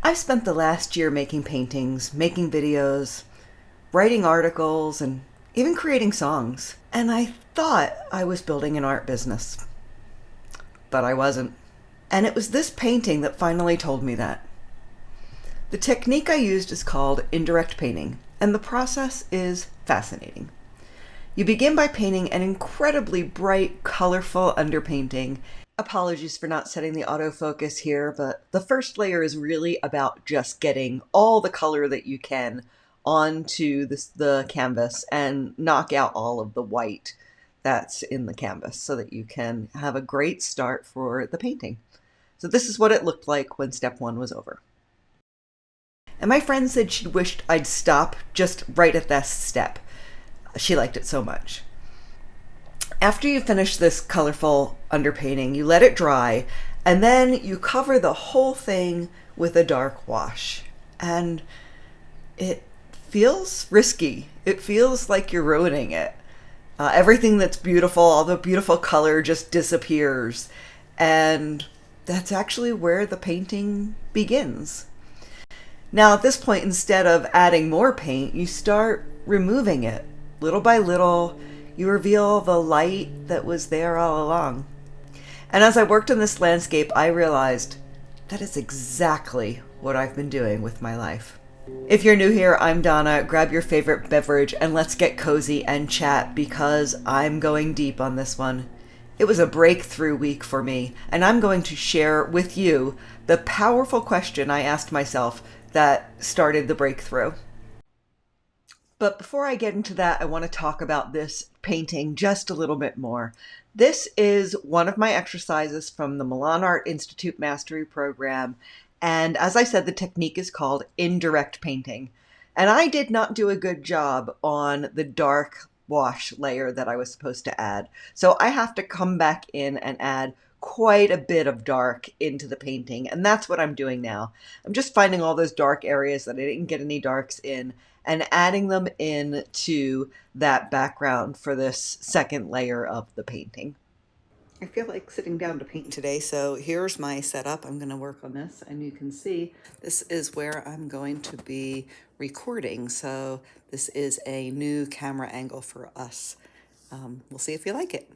I've spent the last year making paintings, making videos, writing articles, and even creating songs. And I thought I was building an art business, but I wasn't. And it was this painting that finally told me that. The technique I used is called indirect painting, and the process is fascinating. You begin by painting an incredibly bright, colorful underpainting. Apologies for not setting the autofocus here, but the first layer is really about just getting all the color that you can onto the canvas and knock out all of the white that's in the canvas so that you can have a great start for the painting. So this is what it looked like when step one was over. And my friend said she wished I'd stop just right at that step. She liked it so much. After you finish this colorful underpainting, you let it dry, and then you cover the whole thing with a dark wash. And it feels risky. It feels like you're ruining it. Everything that's beautiful, all the beautiful color just disappears. And that's actually where the painting begins. Now, at this point, instead of adding more paint, you start removing it. Little by little, you reveal the light that was there all along. And as I worked on this landscape, I realized that is exactly what I've been doing with my life. If you're new here, I'm Donna. Grab your favorite beverage and let's get cozy and chat because I'm going deep on this one. It was a breakthrough week for me, and I'm going to share with you the powerful question I asked myself that started the breakthrough. But before I get into that, I want to talk about this painting just a little bit more. This is one of my exercises from the Milan Art Institute Mastery program. And as I said, the technique is called indirect painting. And I did not do a good job on the dark wash layer that I was supposed to add. So I have to come back in and add quite a bit of dark into the painting. And that's what I'm doing now. I'm just finding all those dark areas that I didn't get any darks in and adding them into that background for this second layer of the painting. I feel like sitting down to paint today, so here's my setup. I'm going to work on this, and you can see this is where I'm going to be recording. So this is a new camera angle for us. We'll see if you like it.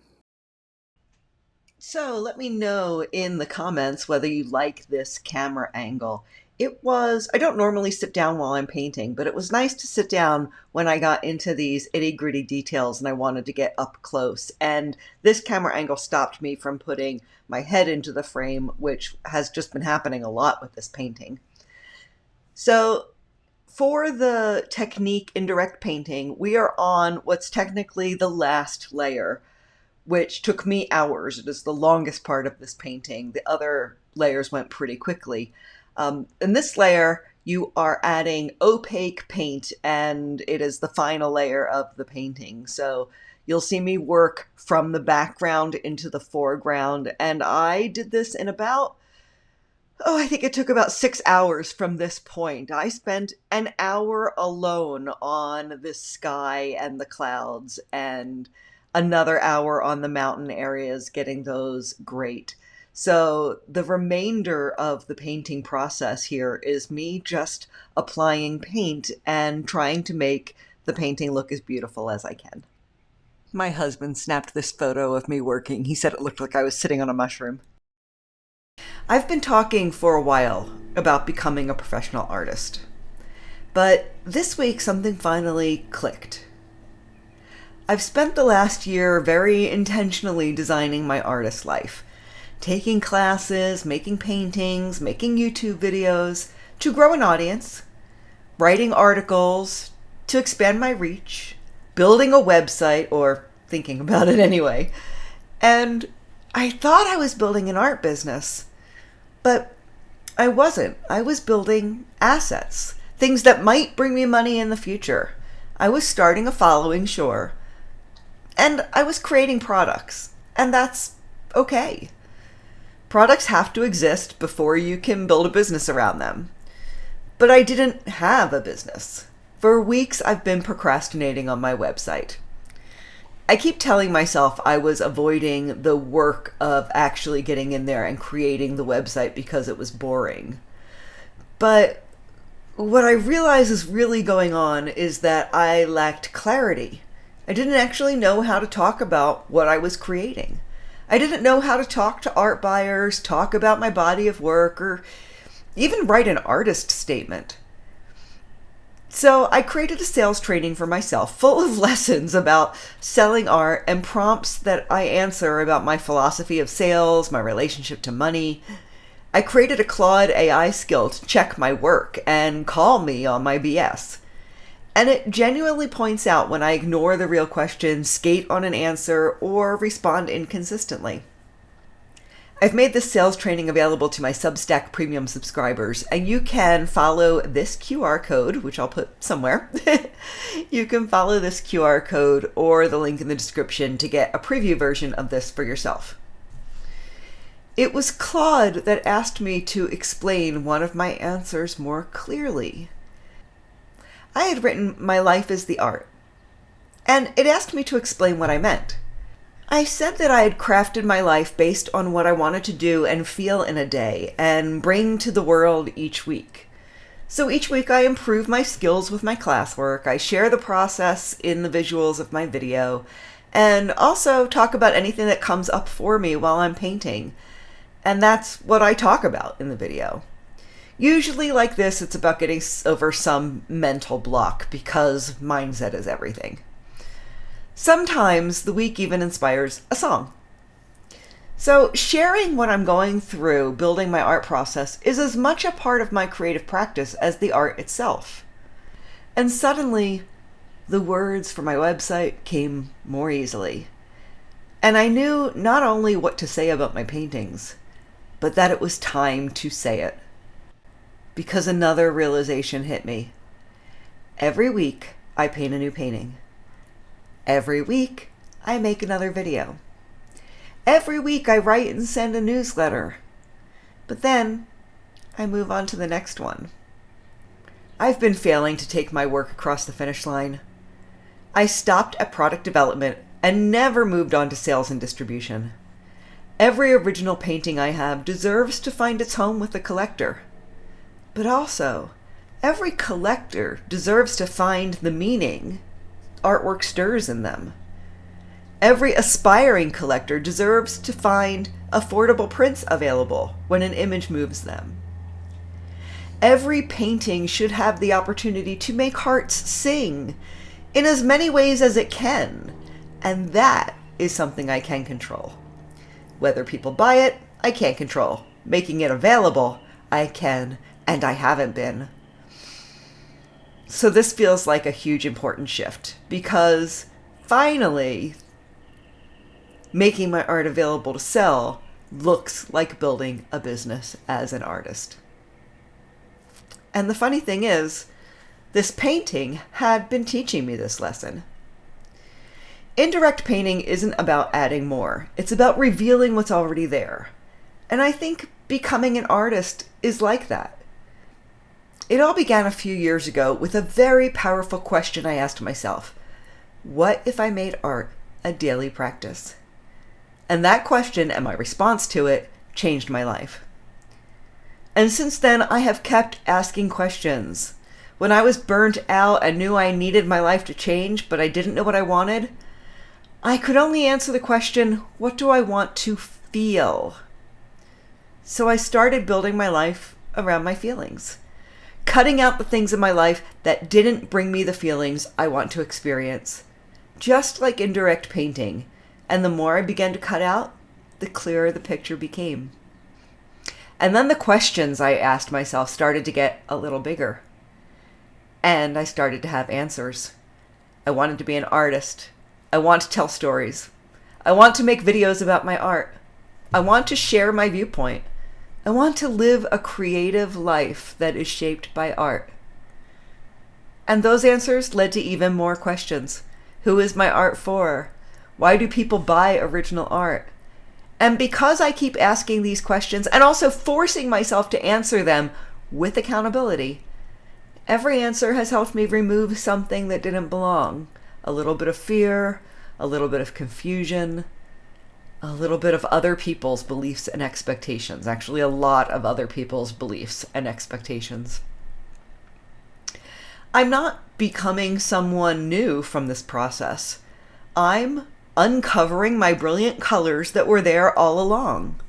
So let me know in the comments whether you like this camera angle. I don't normally sit down while I'm painting, but it was nice to sit down when I got into these itty-gritty details and I wanted to get up close. And this camera angle stopped me from putting my head into the frame, which has just been happening a lot with this painting. So for the technique indirect painting, we are on what's technically the last layer, which took me hours. It is the longest part of this painting. The other layers went pretty quickly. In this layer, you are adding opaque paint, and it is the final layer of the painting. So you'll see me work from the background into the foreground, and I did this in I think it took about 6 hours from this point. I spent an hour alone on the sky and the clouds, and another hour on the mountain areas, getting those great. So the remainder of the painting process here is me just applying paint and trying to make the painting look as beautiful as I can. My husband snapped this photo of me working. He said it looked like I was sitting on a mushroom. I've been talking for a while about becoming a professional artist, but this week something finally clicked. I've spent the last year very intentionally designing my artist life. Taking classes, making paintings, making YouTube videos to grow an audience, writing articles to expand my reach, building a website, or thinking about it anyway. And I thought I was building an art business, but I wasn't. I was building assets, things that might bring me money in the future. I was starting a following, sure, and I was creating products, and that's okay. Products have to exist before you can build a business around them. But I didn't have a business. For weeks, I've been procrastinating on my website. I keep telling myself I was avoiding the work of actually getting in there and creating the website because it was boring. But what I realize is really going on is that I lacked clarity. I didn't actually know how to talk about what I was creating. I didn't know how to talk to art buyers, talk about my body of work, or even write an artist statement. So I created a sales training for myself full of lessons about selling art and prompts that I answer about my philosophy of sales, my relationship to money. I created a Claude AI skill to check my work and call me on my BS. And it genuinely points out when I ignore the real question, skate on an answer, or respond inconsistently. I've made this sales training available to my Substack premium subscribers, and you can follow this QR code, which I'll put somewhere. You can follow this QR code or the link in the description to get a preview version of this for yourself. It was Claude that asked me to explain one of my answers more clearly. I had written, "My life is the art," and it asked me to explain what I meant. I said that I had crafted my life based on what I wanted to do and feel in a day and bring to the world each week. So each week I improve my skills with my classwork, I share the process in the visuals of my video, and also talk about anything that comes up for me while I'm painting. And that's what I talk about in the video. Usually like this, it's about getting over some mental block because mindset is everything. Sometimes the week even inspires a song. So sharing what I'm going through building my art process is as much a part of my creative practice as the art itself. And suddenly, the words for my website came more easily. And I knew not only what to say about my paintings, but that it was time to say it. Because another realization hit me. Every week, I paint a new painting. Every week, I make another video. Every week, I write and send a newsletter. But then, I move on to the next one. I've been failing to take my work across the finish line. I stopped at product development and never moved on to sales and distribution. Every original painting I have deserves to find its home with the collector. But also, every collector deserves to find the meaning artwork stirs in them. Every aspiring collector deserves to find affordable prints available when an image moves them. Every painting should have the opportunity to make hearts sing in as many ways as it can, and that is something I can control. Whether people buy it, I can't control. Making it available, I can, and I haven't been. So this feels like a huge important shift because finally making my art available to sell looks like building a business as an artist. And the funny thing is, this painting had been teaching me this lesson. Indirect painting isn't about adding more. It's about revealing what's already there. And I think becoming an artist is like that. It all began a few years ago with a very powerful question I asked myself. What if I made art a daily practice? And that question and my response to it changed my life. And since then, I have kept asking questions. When I was burnt out and knew I needed my life to change, but I didn't know what I wanted, I could only answer the question, what do I want to feel? So I started building my life around my feelings. Cutting out the things in my life that didn't bring me the feelings I want to experience. Just like indirect painting. And the more I began to cut out, the clearer the picture became. And then the questions I asked myself started to get a little bigger. And I started to have answers. I wanted to be an artist. I want to tell stories. I want to make videos about my art. I want to share my viewpoint. I want to live a creative life that is shaped by art. And those answers led to even more questions. Who is my art for? Why do people buy original art? And because I keep asking these questions and also forcing myself to answer them with accountability, every answer has helped me remove something that didn't belong. A little bit of fear, a little bit of confusion. a little bit of other people's beliefs and expectations. Actually, a lot of other people's beliefs and expectations. I'm not becoming someone new from this process. I'm uncovering my brilliant colors that were there all along.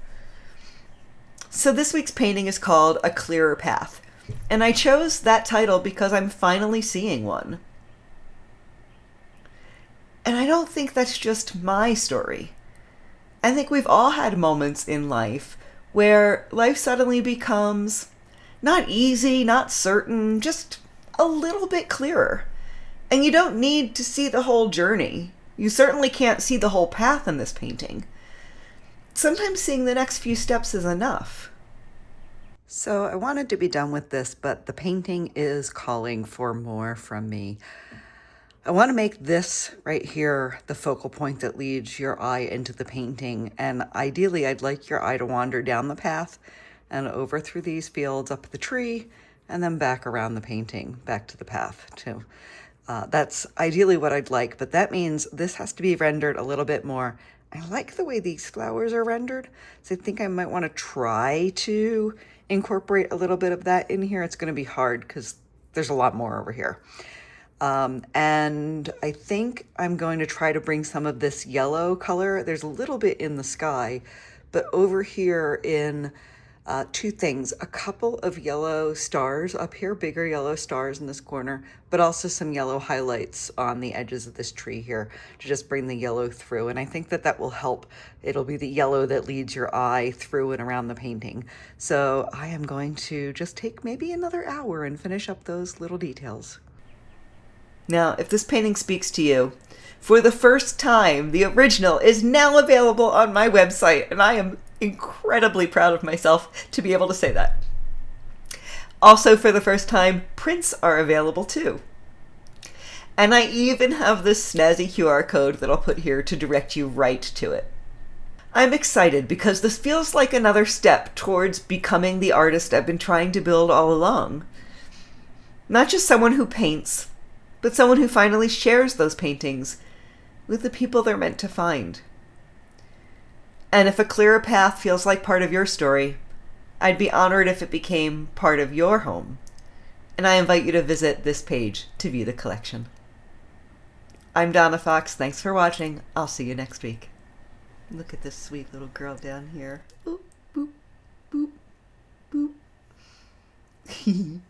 So this week's painting is called A Clearer Path. And I chose that title because I'm finally seeing one. And I don't think that's just my story. I think we've all had moments in life where life suddenly becomes not easy, not certain, just a little bit clearer. And you don't need to see the whole journey. You certainly can't see the whole path in this painting. Sometimes seeing the next few steps is enough. So I wanted to be done with this, but the painting is calling for more from me. I want to make this right here the focal point that leads your eye into the painting. And ideally, I'd like your eye to wander down the path and over through these fields, up the tree, and then back around the painting, back to the path too. That's ideally what I'd like, but that means this has to be rendered a little bit more. I like the way these flowers are rendered, so I think I might want to try to incorporate a little bit of that in here. It's going to be hard because there's a lot more over here. And I think I'm going to try to bring some of this yellow color. There's a little bit in the sky, but over here in two things, a couple of yellow stars up here, bigger yellow stars in this corner, but also some yellow highlights on the edges of this tree here to just bring the yellow through. And I think that that will help. It'll be the yellow that leads your eye through and around the painting. So I am going to just take maybe another hour and finish up those little details. Now, if this painting speaks to you, for the first time, the original is now available on my website, and I am incredibly proud of myself to be able to say that. Also, for the first time, prints are available too. And I even have this snazzy QR code that I'll put here to direct you right to it. I'm excited because this feels like another step towards becoming the artist I've been trying to build all along. Not just someone who paints, but someone who finally shares those paintings with the people they're meant to find. And if A Clearer Path feels like part of your story, I'd be honored if it became part of your home. And I invite you to visit this page to view the collection. I'm Donna Fox. Thanks for watching. I'll see you next week. Look at this sweet little girl down here. Boop, boop, boop, boop.